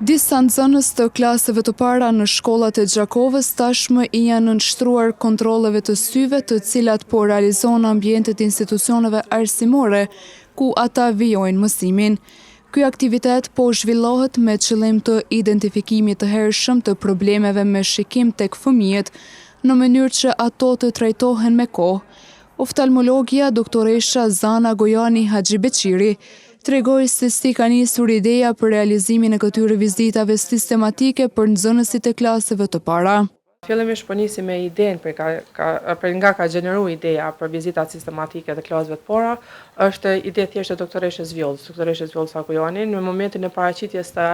Disa nxënës të klaseve të para në shkollat e Gjakovës tashmë i janë nënshtruar kontrolleve të syve, të cilat po realizon ambientet institucioneve arsimore, ku ata vijojnë mësimin. Ky aktivitet po zhvillohet me qëllim të identifikimit të hershëm të problemeve me shikim tek fëmijët, në mënyrë që ato të trajtohen me kohë. Oftalmologja doktoresha Zana Gojani Haxhibeqiri tregoi se si ka nisur ideja për realizimin e këtyre vizitave sistematike për nxënësit e klaseve të para. Fillimisht po nisi me idenë nga ka gjeneru ideja për vizitat sistematike të klasëve të para, është ide thjesht e doktoreshës Vjollës Akujani, në momentin e paraqitjes të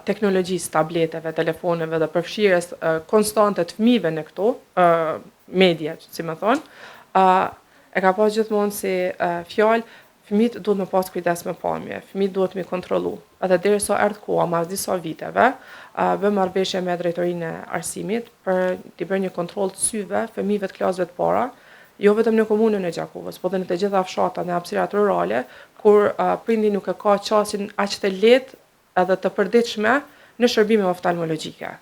teknologjisë, tableteve, telefoneve dhe përfshirjes konstante të fëmijëve në këto media, si më thonë, e ka pas gjithmonë si fjalë. Fëmijët duhet me pas kujdes me pamje, fëmijët duhet me kontrollu. Edhe derisa erdhi koha mas disa viteve, bëm marrëveshje me drejtorinë e arsimit për të bërë një kontroll të syve fëmijëve të klasëve të para, jo vetëm në komunën e Gjakovës, por edhe në të gjitha fshatat në hapësirat rurale, kur prindi nuk e ka qasjen aq të lehtë edhe të përditshme në shërbime oftalmologjike.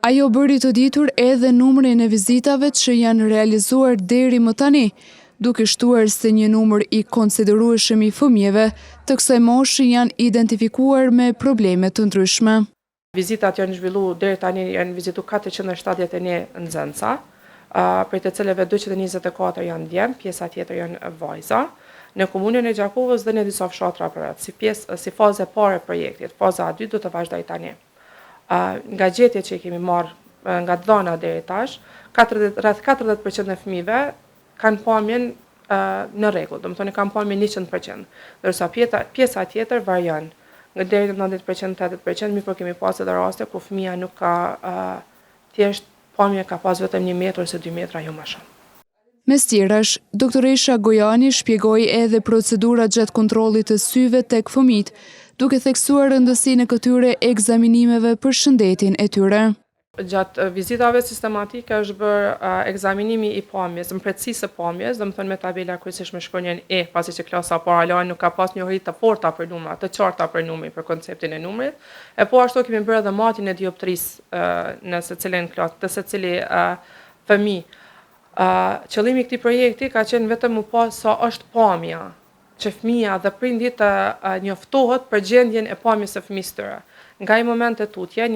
Ajo bëri të ditur edhe numrin e vizitave që janë realizuar deri më tani, duke shtuar se një numër i konsiderueshëm i fëmijëve të kësaj moshe janë identifikuar me probleme të ndryshme. Vizitat janë zhvilluar deri tani, janë vizitu 471 nxënësa, prej të cilave 224 janë djemë, pjesa tjetër janë vajza. Në komunën e Gjakovës dhe në disa fshatra përret, si faza e parë e projektit, faza 2 do të vazhdoj tani. Nga gjetjet që i kemi marrë nga dhëna deri tash, rreth 40% e fëmijëve kanë pamjen në rregull, do të thonë kanë pamjen 100%, ndërsa pjesa tjetër varion, nga deri në 90%, 80%, mirë po kemi pas edhe raste ku fëmia nuk ka thjesht pamje ka pas vetëm 1 metër ose 2 metra, jo më shumë. Mes tjerash, doktoresha Gojani shpjegoi edhe procedurat gjatë kontrollit të syve tek fëmijët, duke theksuar rëndësinë e këtyre ekzaminimeve për shëndetin e tyre. Gjatë vizitave sistematike është bërë ekzaminimi i pamjes, mbretësisë së pamjes, do të thonë me tabela kryesisht me shkronjën E, pasi që klasa para nuk ka pas njohuri të forta për numra, të qarta për numrin, për konceptin e numrit. E po ashtu kemi bërë edhe matjen e dioptrisë në secilin klasë, të secili fëmijë. Qëllimi i këtij projekti ka qenë vetëm u pa sa është pamja, që fëmia dhe prindit njoftohet për gjendjen e pamjes së fëmijës tyre. Nga i moment e tutje,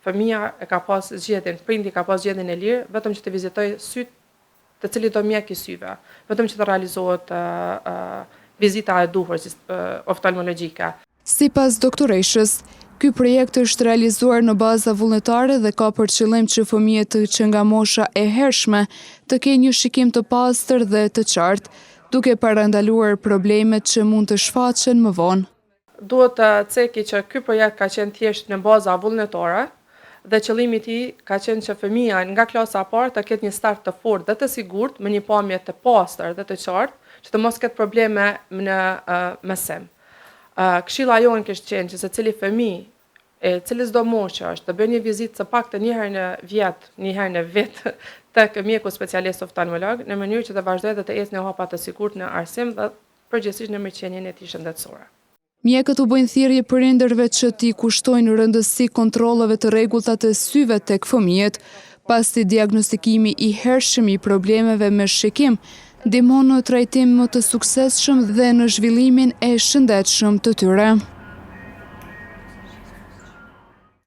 fëmia e ka pas zgjedhjen, prindi ka pas zgjedhjen e lirë, vetëm që të vizitojë syt të cilit do mjek i syve, vetëm që të realizohet vizita e duhur oftalmologjike. Sipas doktoreshës, ky projekt është realizuar në baza vullnetare dhe ka për qëllim që fëmijët që nga mosha e hershme të kenë një shikim të pastër dhe të qartë, duke parandaluar problemet që mund të shfaqen më vonë. Duhet të ceki që ky projekt ka qenë thjesht në baza vullnetare, dhe qëllimi i tij ka qenë që fëmia nga klasa e parë të ketë një start të fortë dhe të sigurt me një pamje të pastër dhe të qartë, që të mos ketë probleme në mësim. Këshilla jonë kishte qenë që secili fëmijë e cili çdo moshë është të bëjë një vizitë së paktën një herë në vit, një herë në vit tek mjeku specialist oftalmolog, në mënyrë që të vazhdojë dhe të ecë në hapa të sigurt në arsim dhe përgjithsisht në mirëqenien e tij shëndetësore. Mjekët u bëjnë thirrje prindërve që t'i kushtojnë rëndësi kontrollave të rregullta të syve tek fëmijët, pasi diagnostikimi i hershëm i problemeve me shikim ndihmon në trajtim më të suksesshëm dhe në zhvillimin e shëndetshëm të tyre.